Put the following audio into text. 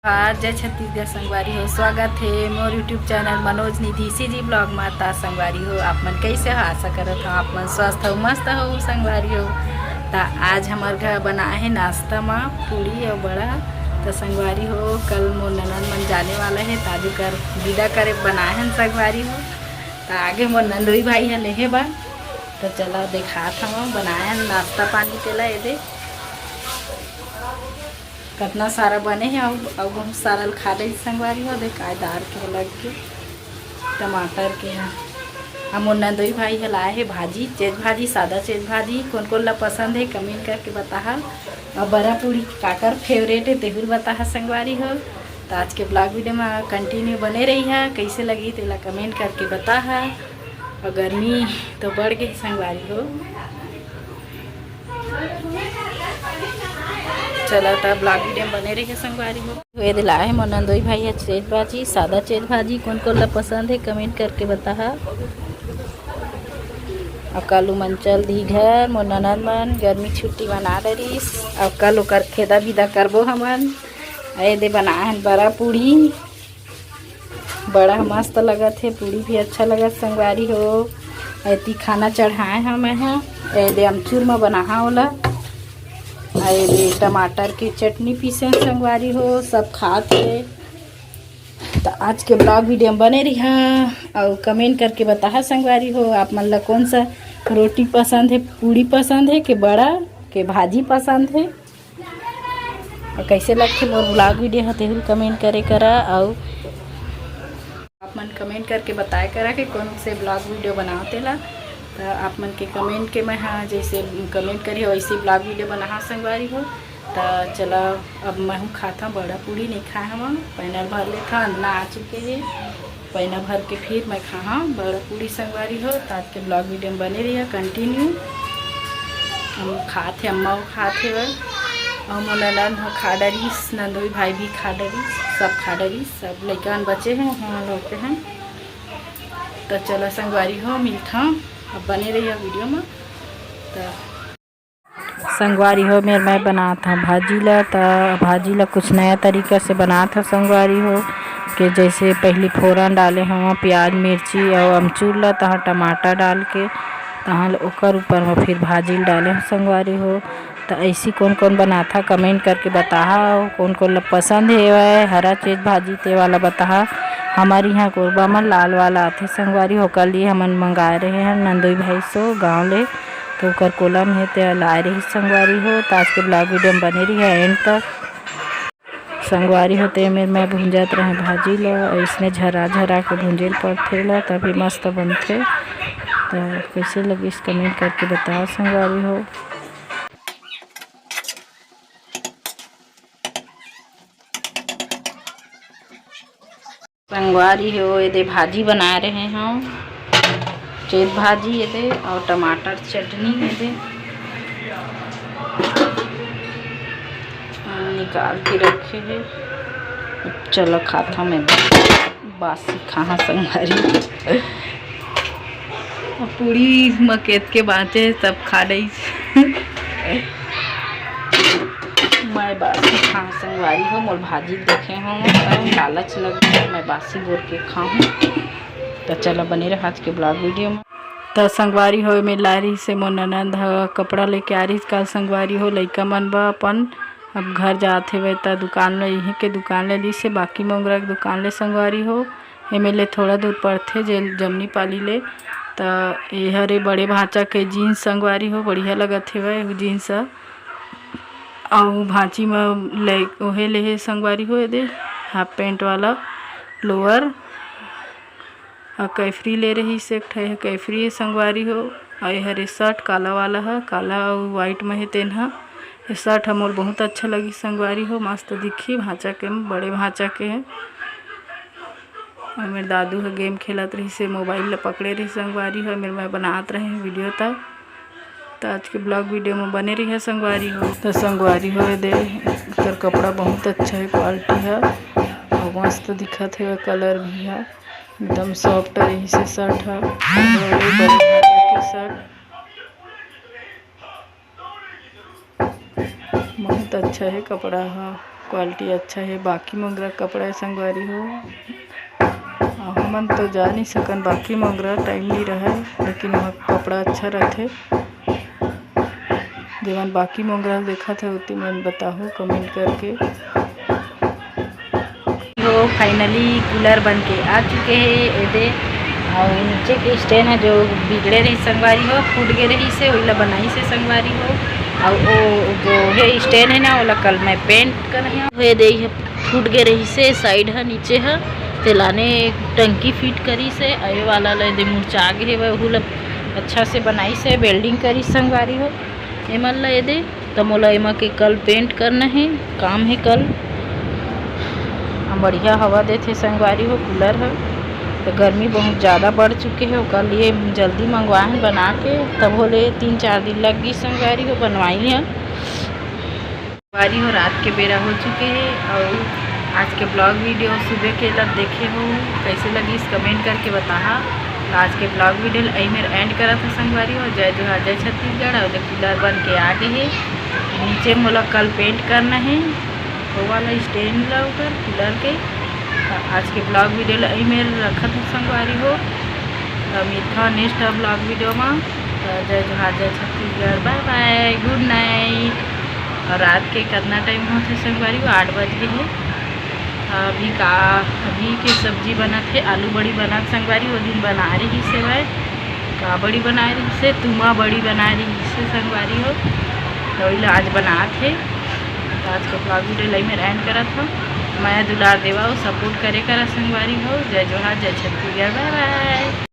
आज जय छत्तीसगढ़ संगवारी हो। स्वागत है मोर यूट्यूब चैनल मनोज निधि सीजी ब्लॉग माता संगवारी हो। आप मन कैसे हो? आशा करत हो आप मन स्वस्थ हो मस्त हो संगवारी हो। तो आज हमार घर बना है नाश्ता में पूड़ी और बड़ा। तो संगवारी हो कल मोर ननद मन जाने वाला है ताजू कर विदा करे बनाए हैं संगवारी हो। तो आगे मोर नंदोई भाई है लेहे बा तो चला देखा था बनाए नाश्ता पानी तेला ये दे कितना सारा बने हैं और बहुत सारा खा रही संगवारी हो। देख दार के अलग के टमाटर के हैं। हम नंदोई भाई है लाए है भाजी चेज भाजी सादा चेज भाजी कौन ला पसंद है कमेंट करके बताहा। और बड़ा पूड़ी काकर फेवरेट है तेहुल बताहा संगवारी हो। तो आज के ब्लॉग वीडियो में कंटिन्यू बने रही है कैसे लगी तेला कमेंट करके बताहा। और गर्मी तो बढ़ गई संगवारी हो। चला था ब्लॉग वीडियो बने रही है संगवारी हो। ये दिलाए है मोर नंदोई भाई है चेज भाजी सादा चेज भाजी कौन ला पसंद है कमेंट करके बताहा। और कल मन चल दी घर मोर ननद मन गर्मी छुट्टी मना रही और कल ओकर खेदा विदा करबो हमन। ये दे बनाए बड़ा पूड़ी बड़ा मस्त लगत है पूड़ी भी अच्छा लगत संगवारी हो। ऐती खाना चढ़ाए हम ये दे अमचूर में बना ओला ये टमाटर की चटनी पीसे संगवारी हो सब खाते। तो आज के ब्लॉग वीडियो बने रही और कमेंट करके बताहा संगवारी हो आप मन ला कौन सा रोटी पसंद है पूड़ी पसंद है कि बड़ा के भाजी पसंद है और कैसे लगते मोर ब्लॉग वीडियो है तेहुल कमेंट करे करा। और आप मन कमेंट करके बताया करा कि कौन से ब्लॉग वीडियो बनाते ला। तो आप मन के कमेंट के मैं हाँ जैसे कमेंट करी वैसे ब्लॉग वीडियो बना संगवारी हो। तो चला अब मैं हूँ खाता बड़ा पूड़ी नहीं खाए हम पैना भर ले था अंदना आ चुके हैं पैना भर के फिर मैं खा बड़ा पूड़ी संगवारी हो। तो आज के ब्लॉग वीडियो में बने रही है कंटिन्यू हम खाते अम्मा खाते और मोर ननद खा डरी नंदोई भाई भी खा डरी सब खा डरी सब लड़कन बचे हैं हम लोग हैं। तो चलो संगवारी हो मिलता अब बने रही है वीडियो में। तो संगवारी हो मेरे मैं बना था भाजी ला। तो भाजी ला कुछ नया तरीका से बना था संगवारी हो कि जैसे पहले फोरन डाले हम प्याज मिर्ची और अमचूर ला तहाँ टमाटर डाल के तहाँ ओकर ऊपर में फिर भाजी डाले संगवारी हो। तो ऐसी कौन बना था कमेंट करके बताहा। कौन ला पसंद है वह हरा चीज़ भाजी ते वाला बताहा। हमारे यहाँ कोरबा में लाल वाला आते संगवारी हो कल लिए हमन मंगाए रहे हैं नंदोई भाई सो गाँव ले तो कर कोलम है तो लाए रही संगवारी हो। तो आज के ब्लॉग वीडियो में बने रही है एंड तक संगवारी होते मेरे मैं भूंजत रहे भाजी ला इसने झरा के भूंजेल पड़ते ला तभी मस्त बनते। तो कैसे लगी इस कमेंट करके बताओ संगवारी हो। संगवारी हो ये दे भाजी बना रहे हैं चेज भाजी ये दे और टमाटर चटनी ये दे निकाल के रखे हैं। चलो खाता मैं बासी खा संगवारी पूरी मकेत के बाँचे सब खा रही मैं बासी खा संगवारी हो मोर भाजी देखे हूँ लालच लग गया मैं बासी बोल के खाऊँ। तो चलो बने रहे आज के ब्लॉग वीडियो में। तो संगवारी हो मेरी लारी से मोर ननद कपड़ा लेके आ रही कल संगवारी हो लइका मन बा अपन अब घर जाते हुए तो दुकान ले यहीं के दुकान ले ली से बाकी मोंगरा के दुकान ले संगवारी हो एमे ले थोड़ा दूर पड़ते जे जमनी पाली ले। तो ये हरे बड़े भांचा के जीन्स संगवारी हो बढ़िया लगत है वह जीन्स और भांची में ले ओहे ले संगवारी हो दे हाफ पेंट वाला लोअर और कैफरी ले रही से है कैफरी है संगवारी हो। और हरे शर्ट काला वाला है काला और वाइट में है तेन ये शर्ट हमोर बहुत अच्छा लगी संगवारी हो मस्त दिखी भांचा के बड़े भांचा के है। और मेरे दादू है गेम खेलत रही से मोबाइल पकड़े रही संगवारी हो मेरे मैं बनात रहे वीडियो तक। तो आज के ब्लॉग वीडियो में बने रही है संगवारी हो। तो संगवारी हो दे कर कपड़ा बहुत अच्छा है क्वालिटी है और मस्त दिखत है कलर भी है एकदम सॉफ्ट रही से शर्ट है बड़े शर्ट बहुत अच्छा है कपड़ा है। क्वालिटी अच्छा है। बाकी मोंगरा कपड़ा है संगवारी हो। हमन तो जा नहीं सकन बाकी मोंगरा, टाइम नहीं रहा है, लेकिन वहाँ कपड़ा अच्छा रहते। जेमन बाकी मोंगरा देखा थे उती मन बताओ कमेंट करके। हो फाइनली कूलर बन के आ चुके हैं एदे। और नीचे के स्टैंड है जो बिगड़े रही संगवारी हो, फूट गए रही से ओला बनाई से संगवारी हो। और वो जो है स्टैंड है ना ओला कल मैं पेंट कर दे फूट गए रही से। साइड है नीचे है तेलाने टंकी फिट करी से ये वाला ले दे मुरचा गए वह अच्छा से बनाई से वेल्डिंग करी संगवारी हो। एमन ले दे तो मोला एमा के कल पेंट करना है, काम है कल। बढ़िया हवा देते संगवारी हो कूलर है। तो गर्मी बहुत ज़्यादा बढ़ चुके है, कल ये जल्दी मंगवाए बना के, तब बोले 3-4 दिन लग गई संगवारी हो बनवाई है। संगवारी हो रात के बेरा हो चुके हैं। और आज के ब्लॉग वीडियो सुबह के लग देखे हो कैसे लगी इस कमेंट करके बताहा। तो आज के ब्लॉग वीडियो आई मेरे एंड करा था संगवारी हो। जय जोहार जय छत्तीसगढ़। और कूलर बन के आ गए है। नीचे मोला कल पेंट करना है वो वाला स्टैंड ला ऊपर कूलर के। आज के ब्लॉग वीडियो आई मेरे रखा था संगवारी हो। मिलता नेक्स्ट ब्लॉग वीडियो में। जय जोहार जय Chhattisgarh. Bye bye, good night. और रात के कितना टाइम होते संगवारी हो 8 बज गए है। अभी के सब्जी बना थे आलू बड़ी बना संगवारी वो दिन बना रही से भाई का बड़ी बना रही से तुमा बड़ी बना रही से संगवारी हो। तो आज बना थे। तो आज का ब्लॉग वीडियो लाई मेरा एंड करा था। मैं दुलार देवा सपोर्ट करे करा संगवारी हो। जय जोहार जय छत्तीसगढ़। Bye bye.